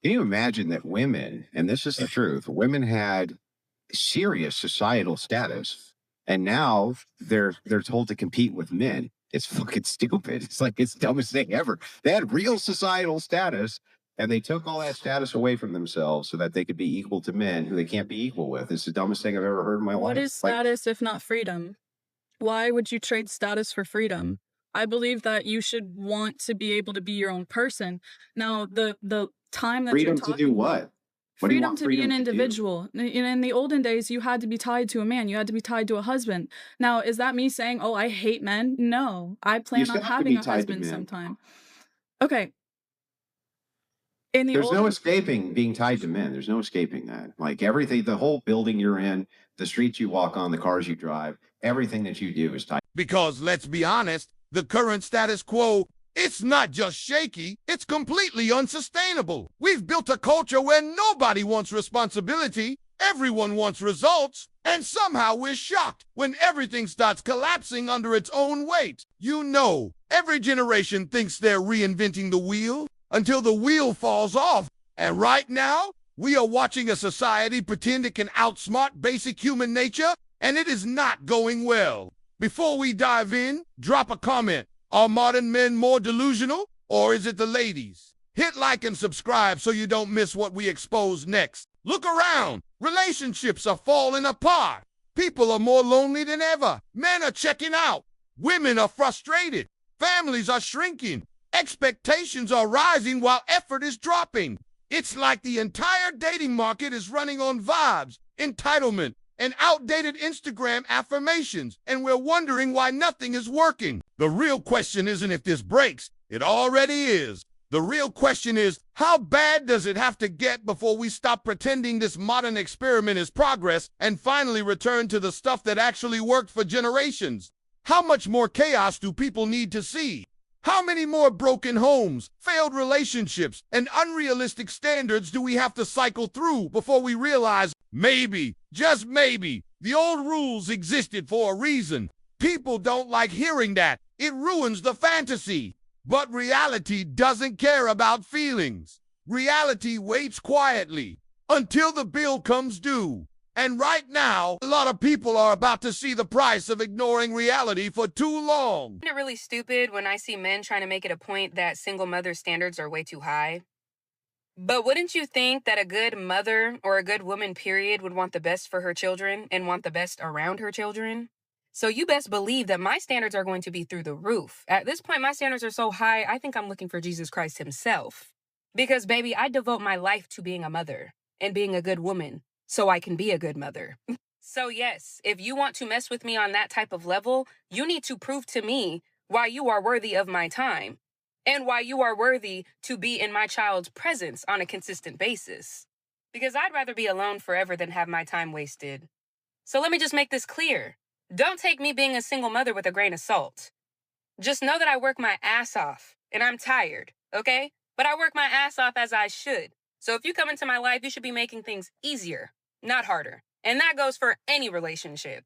Can you imagine that women, and this is the truth, women had serious societal status, and now they're told to compete with men. It's fucking stupid. It's like it's the dumbest thing ever. They had real societal status, and they took all that status away from themselves so that they could be equal to men who they can't be equal with. It's the dumbest thing I've ever heard in my What life. is status if not freedom? Why would you trade status for freedom? I believe that you should want to be able to be your own person. Now, the time that Freedom you're to talking do about, what? What do you freedom want to be an freedom to do? individual. In the olden days, you had to be tied to a man. You had to be tied to a husband. Now, is that me saying, oh, I hate men? No, I You plan still on have to having be a tied to husband men. sometime. Okay. In the There's no olden, escaping being tied to men. There's no escaping that. Like everything, the whole building you're in, the streets you walk on, the cars you drive, everything that you do is tied. Because let's be honest, the current status quo, it's not just shaky, it's completely unsustainable. We've built a culture where nobody wants responsibility, everyone wants results, and somehow we're shocked when everything starts collapsing under its own weight. You know, every generation thinks they're reinventing the wheel until the wheel falls off. And right now, we are watching a society pretend it can outsmart basic human nature, and it is not going well. Before we dive in, drop a comment. Are modern men more delusional, or is it the ladies? Hit like and subscribe so you don't miss what we expose next. Look around. Relationships are falling apart. People are more lonely than ever. Men are checking out. Women are frustrated. Families are shrinking. Expectations are rising while effort is dropping. It's like the entire dating market is running on vibes, entitlement, and outdated Instagram affirmations, and we're wondering why nothing is working. The real question isn't if this breaks. It already is. The real question is, how bad does it have to get before we stop pretending this modern experiment is progress and finally return to the stuff that actually worked for generations? How much more chaos do people need to see? How many more broken homes, failed relationships, and unrealistic standards do we have to cycle through before we realize maybe, just maybe, the old rules existed for a reason? People don't like hearing that. It ruins the fantasy. But reality doesn't care about feelings. Reality waits quietly until the bill comes due. And right now, a lot of people are about to see the price of ignoring reality for too long. Isn't it really stupid when I see men trying to make it a point that single mother standards are way too high? But wouldn't you think that a good mother or a good woman, period, would want the best for her children and want the best around her children? So you best believe that my standards are going to be through the roof. At this point, my standards are so high, I think I'm looking for Jesus Christ himself. Because, baby, I devote my life to being a mother and being a good woman so I can be a good mother. So yes, if you want to mess with me on that type of level, you need to prove to me why you are worthy of my time and why you are worthy to be in my child's presence on a consistent basis. Because I'd rather be alone forever than have my time wasted. So let me just make this clear. Don't take me being a single mother with a grain of salt. Just know that I work my ass off and I'm tired, okay? But I work my ass off as I should. So if you come into my life, you should be making things easier, not harder. And that goes for any relationship.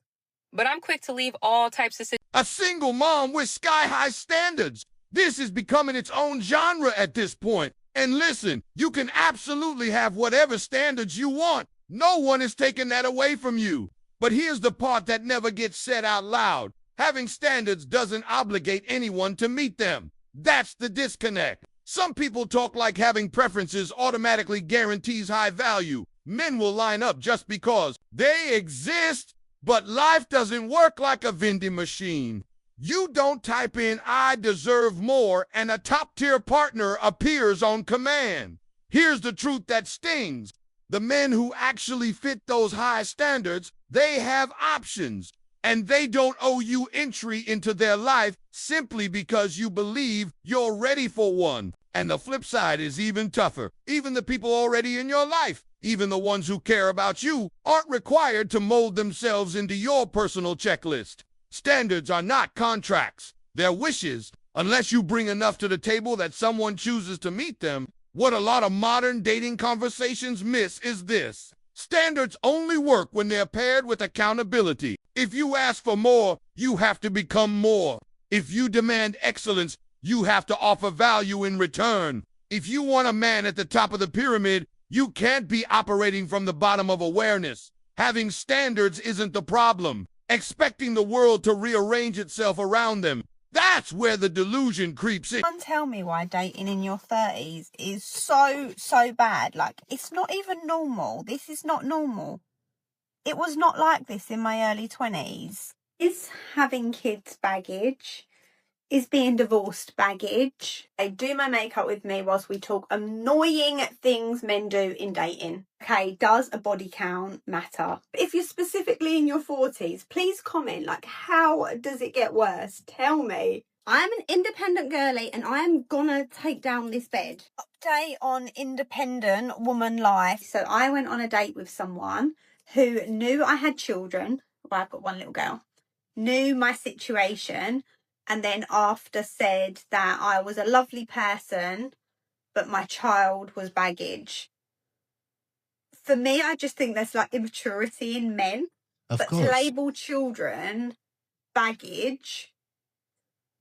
But I'm quick to leave all types of situations. A single mom with sky-high standards. This is becoming its own genre at this point. And listen, you can absolutely have whatever standards you want. No one is taking that away from you. But here's the part that never gets said out loud. Having standards doesn't obligate anyone to meet them. That's the disconnect. Some people talk like having preferences automatically guarantees high value. Men will line up just because they exist, but life doesn't work like a vending machine. You don't type in, "I deserve more," and a top-tier partner appears on command. Here's the truth that stings. The men who actually fit those high standards, they have options, and they don't owe you entry into their life simply because you believe you're ready for one. And the flip side is even tougher. Even the people already in your life, even the ones who care about you, aren't required to mold themselves into your personal checklist. Standards are not contracts. They're wishes. Unless you bring enough to the table that someone chooses to meet them, what a lot of modern dating conversations miss is this. Standards only work when they're paired with accountability. If you ask for more, you have to become more. If you demand excellence, you have to offer value in return. If you want a man at the top of the pyramid, you can't be operating from the bottom of awareness. Having standards isn't the problem. Expecting the world to rearrange itself around them, that's where the delusion creeps in. Can't tell me why dating in your 30s is so bad. Like, it's not even normal. This is not normal. It was not like this in my early 20s. Is having kids baggage? Is being divorced baggage? They do my makeup with me whilst we talk annoying things men do in dating. Okay, does a body count matter? If you're specifically in your 40s, please comment, like, how does it get worse? Tell me. I am an independent girly and I am gonna take down this bed. Update on independent woman life. So I went on a date with someone who knew I had children. Well, I've got one little girl. Knew my situation. And then after said that I was a lovely person, but my child was baggage. For me, I just think there's like immaturity in men. But to label children baggage,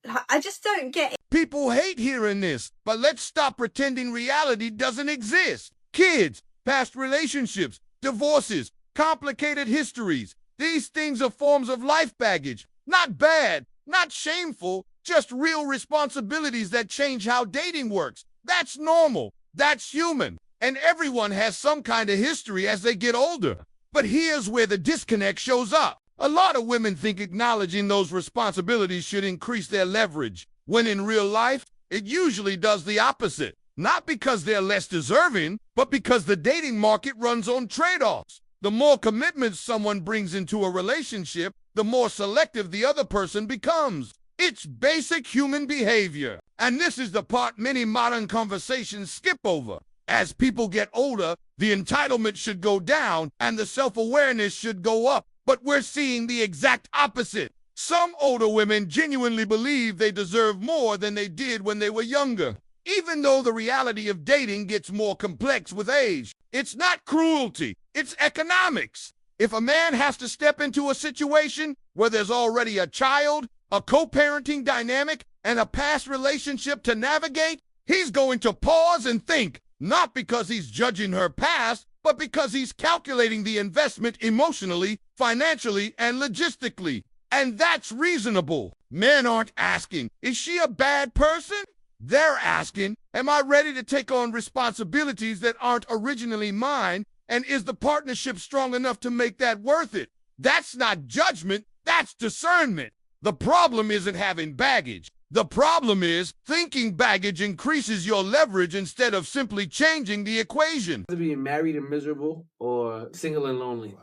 like, I just don't get it. People hate hearing this, but let's stop pretending reality doesn't exist. Kids, past relationships, divorces, complicated histories. These things are forms of life baggage. Not bad. Not shameful, just real responsibilities that change how dating works. That's normal. That's human. And everyone has some kind of history as they get older. But here's where the disconnect shows up. A lot of women think acknowledging those responsibilities should increase their leverage, when in real life, it usually does the opposite. Not because they're less deserving, but because the dating market runs on trade-offs. The more commitment someone brings into a relationship, the more selective the other person becomes. It's basic human behavior. And this is the part many modern conversations skip over. As people get older, the entitlement should go down and the self-awareness should go up. But we're seeing the exact opposite. Some older women genuinely believe they deserve more than they did when they were younger. Even though the reality of dating gets more complex with age, it's not cruelty, it's economics. If a man has to step into a situation where there's already a child, a co-parenting dynamic, and a past relationship to navigate, he's going to pause and think, not because he's judging her past, but because he's calculating the investment emotionally, financially, and logistically. And that's reasonable. Men aren't asking, is she a bad person? They're asking, am I ready to take on responsibilities that aren't originally mine? And is the partnership strong enough to make that worth it? That's not judgment, that's discernment. The problem isn't having baggage. The problem is thinking baggage increases your leverage instead of simply changing the equation. Being married and miserable or single and lonely?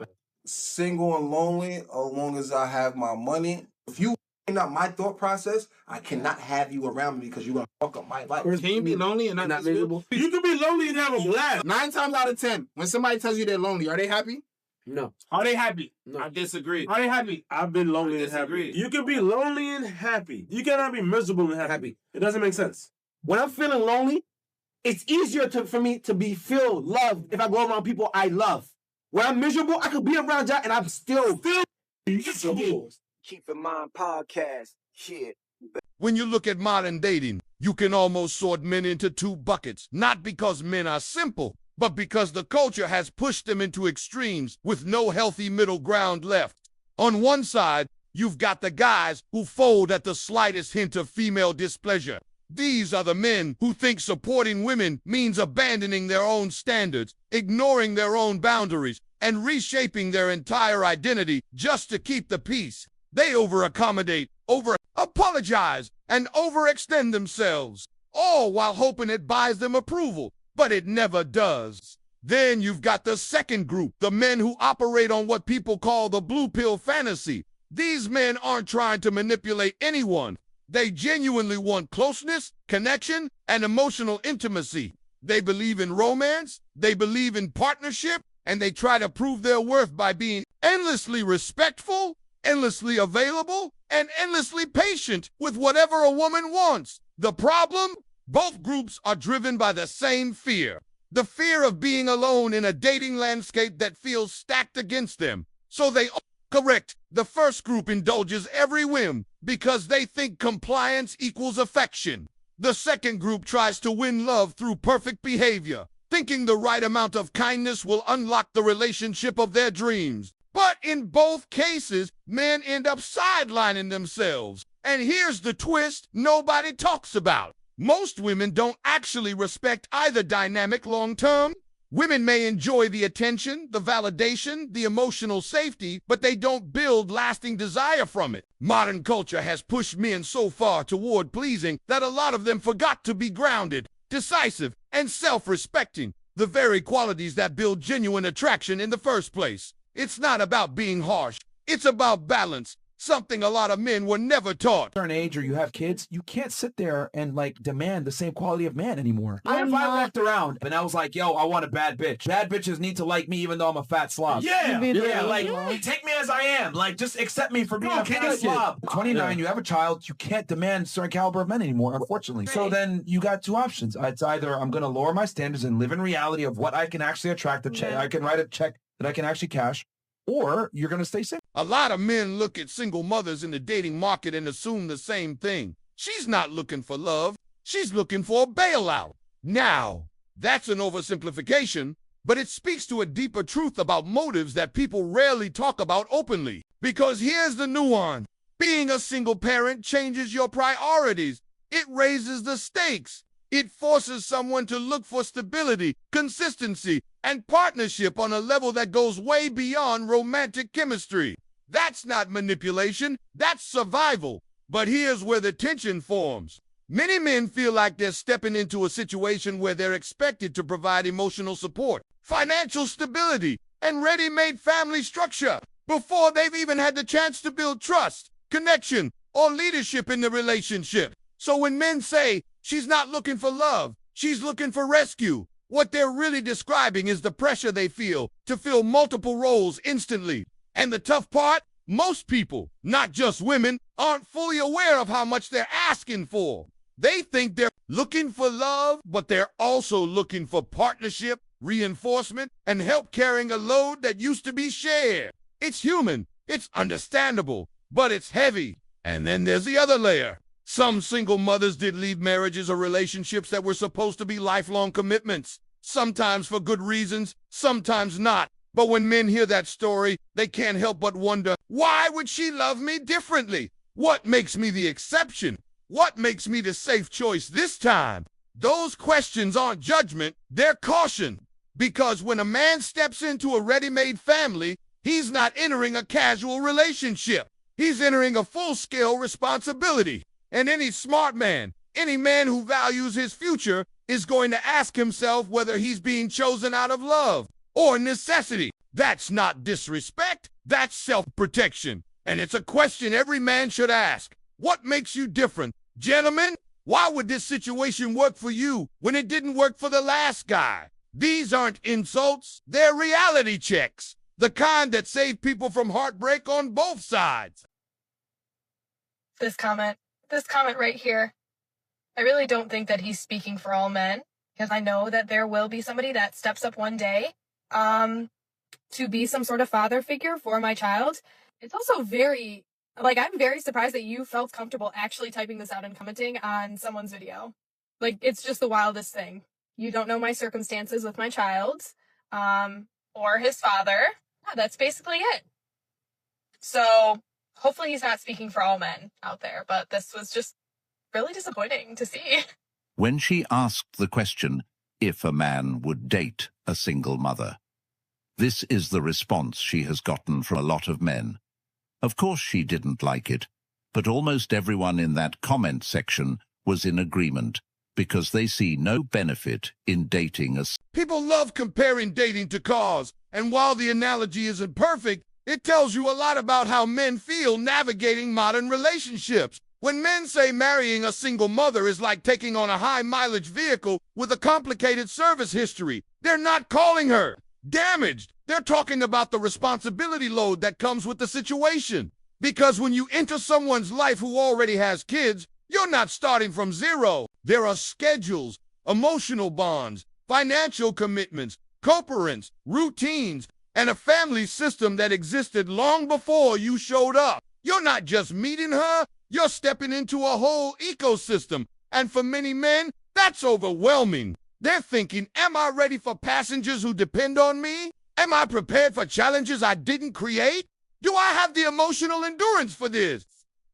Single and lonely, as long as I have my money. If you not my thought process, I cannot have you around me because you're gonna fuck up my life. Can you be lonely and not miserable? You can be lonely and have a blast. 9 times out of 10, when somebody tells you they're lonely, are they happy? No. Are they happy? No. I disagree. Are they happy? I've been lonely and happy. You can be lonely and happy. You cannot be miserable and happy. It doesn't make sense. When I'm feeling lonely, it's easier for me to feel loved if I go around people I love. When I'm miserable, I could be around y'all and I'm still miserable. Keep in mind podcast. Shit. When you look at modern dating, you can almost sort men into 2 buckets, not because men are simple, but because the culture has pushed them into extremes with no healthy middle ground left. On one side, you've got the guys who fold at the slightest hint of female displeasure. These are the men who think supporting women means abandoning their own standards, ignoring their own boundaries, and reshaping their entire identity just to keep the peace. They over-accommodate, over-apologize, and overextend themselves, all while hoping it buys them approval, but it never does. Then you've got the second group, the men who operate on what people call the blue pill fantasy. These men aren't trying to manipulate anyone. They genuinely want closeness, connection, and emotional intimacy. They believe in romance, they believe in partnership, and they try to prove their worth by being endlessly respectful, endlessly available, and endlessly patient with whatever a woman wants. The problem? Both groups are driven by the same fear. The fear of being alone in a dating landscape that feels stacked against them. So they correct. The first group indulges every whim because they think compliance equals affection. The second group tries to win love through perfect behavior, thinking the right amount of kindness will unlock the relationship of their dreams. But in both cases, men end up sidelining themselves. And here's the twist nobody talks about. Most women don't actually respect either dynamic long-term. Women may enjoy the attention, the validation, the emotional safety, but they don't build lasting desire from it. Modern culture has pushed men so far toward pleasing that a lot of them forgot to be grounded, decisive, and self-respecting, the very qualities that build genuine attraction in the first place. It's not about being harsh. It's about balance. Something a lot of men were never taught. Certain age or you have kids, you can't sit there and like demand the same quality of man anymore. What I'm if I not- walked around and I was like, yo, I want a bad bitch. Bad bitches need to like me even though I'm a fat slob. Yeah. Yeah, like, take me as I am. Like, just accept me for being a fat slob. 29, you have a child, you can't demand certain caliber of men anymore, unfortunately. So then you got two options. It's either I'm going to lower my standards and live in reality of what I can actually attract, I can write a check that I can actually cash, or you're going to stay single. A lot of men look at single mothers in the dating market and assume the same thing. She's not looking for love. She's looking for a bailout. Now, that's an oversimplification, but it speaks to a deeper truth about motives that people rarely talk about openly. Because here's the nuance. Being a single parent changes your priorities. It raises the stakes. It forces someone to look for stability, consistency, and partnership on a level that goes way beyond romantic chemistry. That's not manipulation, that's survival. But here's where the tension forms. Many men feel like they're stepping into a situation where they're expected to provide emotional support, financial stability, and ready-made family structure before they've even had the chance to build trust, connection, or leadership in the relationship. So when men say, she's not looking for love, she's looking for rescue, what they're really describing is the pressure they feel to fill multiple roles instantly. And the tough part, most people, not just women, aren't fully aware of how much they're asking for. They think they're looking for love, but they're also looking for partnership, reinforcement, and help carrying a load that used to be shared. It's human, it's understandable, but it's heavy. And then there's the other layer. Some single mothers did leave marriages or relationships that were supposed to be lifelong commitments, sometimes for good reasons, sometimes not. But when men hear that story, they can't help but wonder, why would she love me differently? What makes me the exception? What makes me the safe choice this time? Those questions aren't judgment, they're caution. Because when a man steps into a ready-made family, he's not entering a casual relationship. He's entering a full-scale responsibility. And any smart man, any man who values his future, is going to ask himself whether he's being chosen out of love or necessity. That's not disrespect, that's self-protection. And it's a question every man should ask. What makes you different? Gentlemen, why would this situation work for you when it didn't work for the last guy? These aren't insults, they're reality checks. The kind that save people from heartbreak on both sides. This comment right here, I really don't think that he's speaking for all men, because I know that there will be somebody that steps up one day to be some sort of father figure for my child. It's also very, I'm very surprised that you felt comfortable actually typing this out and commenting on someone's video. It's just the wildest thing. You don't know my circumstances with my child, or his father. Yeah, that's basically it. So hopefully he's not speaking for all men out there, but this was just really disappointing to see. When she asked the question if a man would date a single mother, this is the response she has gotten from a lot of men. Of course she didn't like it, but almost everyone in that comment section was in agreement because they see no benefit in dating a... People love comparing dating to cars, and while the analogy isn't perfect, it tells you a lot about how men feel navigating modern relationships. When men say marrying a single mother is like taking on a high-mileage vehicle with a complicated service history, they're not calling her damaged. They're talking about the responsibility load that comes with the situation. Because when you enter someone's life who already has kids, you're not starting from zero. There are schedules, emotional bonds, financial commitments, co-parents, routines, and a family system that existed long before you showed up. You're not just meeting her, you're stepping into a whole ecosystem, And for many men, that's overwhelming. They're thinking, am I ready for passengers who depend on me? Am I prepared for challenges I didn't create? Do I have the emotional endurance for this?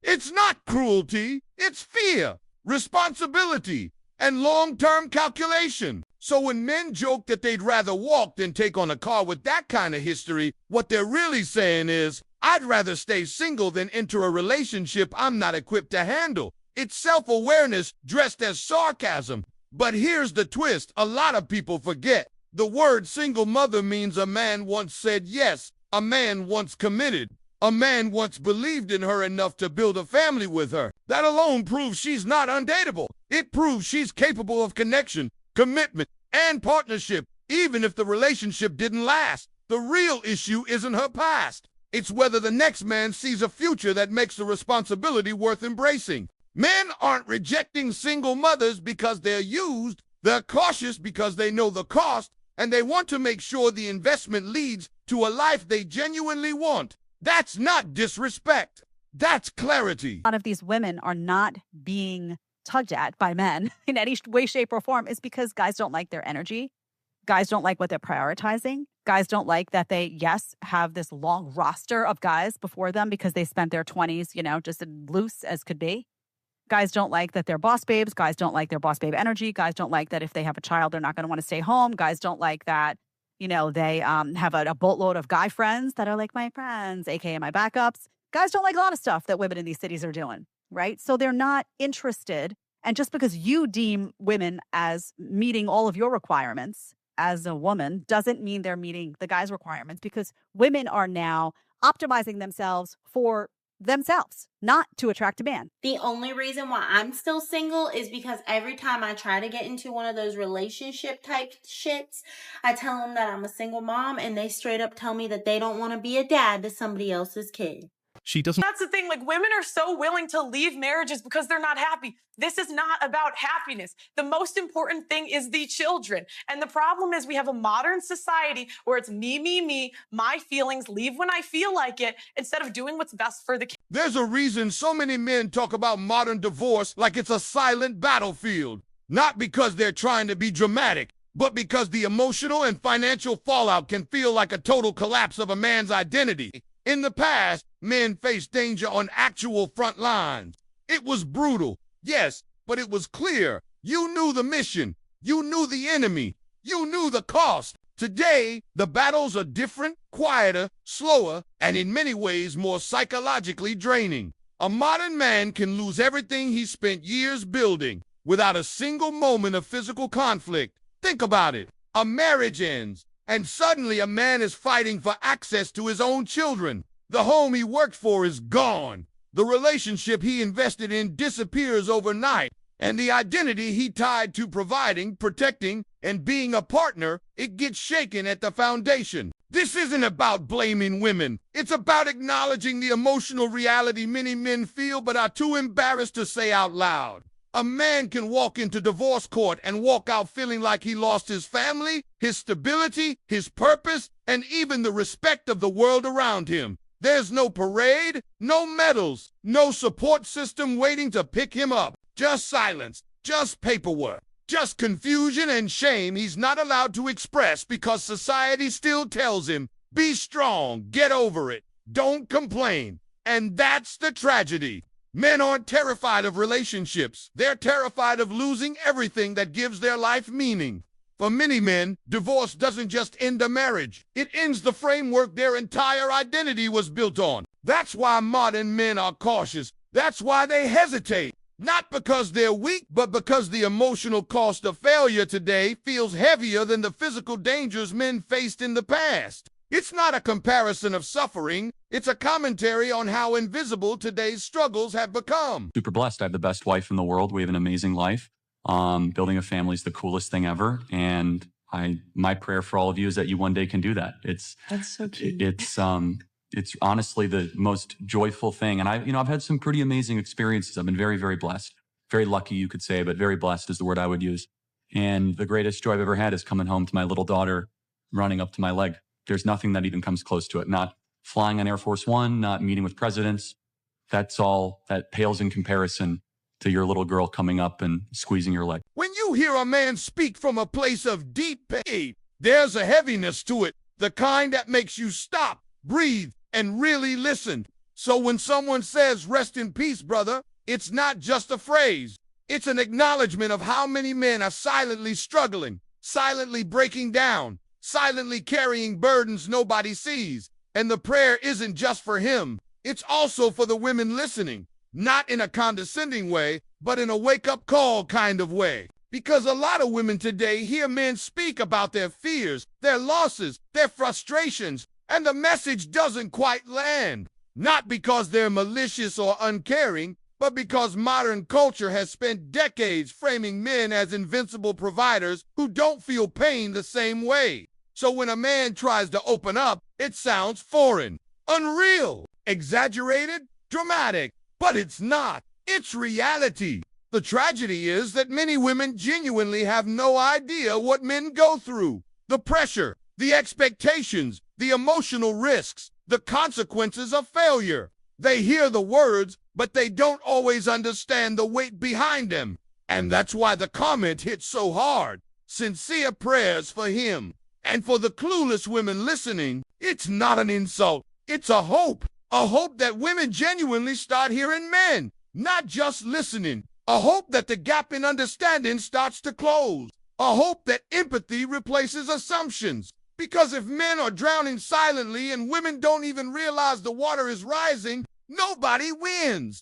It's not cruelty, it's fear, responsibility, and long-term calculation. So when men joke that they'd rather walk than take on a car with that kind of history, what they're really saying is, I'd rather stay single than enter a relationship I'm not equipped to handle. It's self-awareness dressed as sarcasm. But here's the twist a lot of people forget. The word single mother means a man once said yes, a man once committed, a man once believed in her enough to build a family with her. That alone proves she's not undateable. It proves she's capable of connection, commitment, and partnership, even if the relationship didn't last. The real issue isn't her past. It's whether the next man sees a future that makes the responsibility worth embracing. Men aren't rejecting single mothers because they're used. They're cautious because they know the cost, and they want to make sure the investment leads to a life they genuinely want. That's not disrespect. That's clarity. A lot of these women are not being tugged at by men in any way, shape, or form is because guys don't like their energy. Guys don't like what they're prioritizing. Guys don't like that they, yes, have this long roster of guys before them because they spent their 20s, just as loose as could be. Guys don't like that they're boss babes. Guys don't like their boss babe energy. Guys don't like that if they have a child, they're not going to want to stay home. Guys don't like that, they have a boatload of guy friends that are like my friends, aka my backups. Guys don't like a lot of stuff that women in these cities are doing, right? So they're not interested. And just because you deem women as meeting all of your requirements as a woman doesn't mean they're meeting the guy's requirements, because women are now optimizing themselves for themselves, not to attract a man. The only reason why I'm still single is because every time I try to get into one of those relationship type shits, I tell them that I'm a single mom, and they straight up tell me that they don't want to be a dad to somebody else's kid. She doesn't. That's the thing. Like, women are so willing to leave marriages because they're not happy. This is not about happiness. The most important thing is the children. And the problem is we have a modern society where it's me, my feelings, leave when I feel like it, instead of doing what's best for the kid. There's a reason so many men talk about modern divorce like it's a silent battlefield. Not because they're trying to be dramatic, but because the emotional and financial fallout can feel like a total collapse of a man's identity. In the past, men faced danger on actual front lines. It was brutal, yes, but it was clear. You knew the mission. You knew the enemy. You knew the cost. Today, the battles are different, quieter, slower, and in many ways more psychologically draining. A modern man can lose everything he spent years building without a single moment of physical conflict. Think about it. A marriage ends, and suddenly a man is fighting for access to his own children. The home he worked for is gone. The relationship he invested in disappears overnight. And the identity he tied to providing, protecting, and being a partner, it gets shaken at the foundation. This isn't about blaming women. It's about acknowledging the emotional reality many men feel but are too embarrassed to say out loud. A man can walk into divorce court and walk out feeling like he lost his family, his stability, his purpose, and even the respect of the world around him. There's no parade, no medals, no support system waiting to pick him up. Just silence, just paperwork, just confusion and shame he's not allowed to express because society still tells him, be strong, get over it, don't complain. And that's the tragedy. Men aren't terrified of relationships. They're terrified of losing everything that gives their life meaning. For many men, divorce doesn't just end a marriage. It ends the framework their entire identity was built on. That's why modern men are cautious. That's why they hesitate. Not because they're weak, but because the emotional cost of failure today feels heavier than the physical dangers men faced in the past. It's not a comparison of suffering. It's a commentary on how invisible today's struggles have become. Super blessed. I have the best wife in the world. We have an amazing life. Building a family is the coolest thing ever. And my prayer for all of you is that you one day can do that. That's so cute. It's honestly the most joyful thing. And I've had some pretty amazing experiences. I've been very, very blessed. Very lucky, you could say, but very blessed is the word I would use. And the greatest joy I've ever had is coming home to my little daughter running up to my leg. There's nothing that even comes close to it. Not flying on Air Force One, not meeting with presidents. That's all that pales in comparison to your little girl coming up and squeezing your leg. When you hear a man speak from a place of deep pain, there's a heaviness to it, the kind that makes you stop, breathe, and really listen. So when someone says, "Rest in peace, brother," it's not just a phrase. It's an acknowledgement of how many men are silently struggling, silently breaking down, silently carrying burdens nobody sees. And the prayer isn't just for him. It's also for the women listening, not in a condescending way, but in a wake-up call kind of way. Because a lot of women today hear men speak about their fears, their losses, their frustrations, and the message doesn't quite land. Not because they're malicious or uncaring, but because modern culture has spent decades framing men as invincible providers who don't feel pain the same way. So when a man tries to open up, it sounds foreign, unreal, exaggerated, dramatic. But it's not. It's reality. The tragedy is that many women genuinely have no idea what men go through. The pressure, the expectations, the emotional risks, the consequences of failure. They hear the words, but they don't always understand the weight behind them. And that's why the comment hits so hard. Sincere prayers for him. And for the clueless women listening, it's not an insult. It's a hope. A hope that women genuinely start hearing men, not just listening. A hope that the gap in understanding starts to close. A hope that empathy replaces assumptions. Because if men are drowning silently and women don't even realize the water is rising, nobody wins.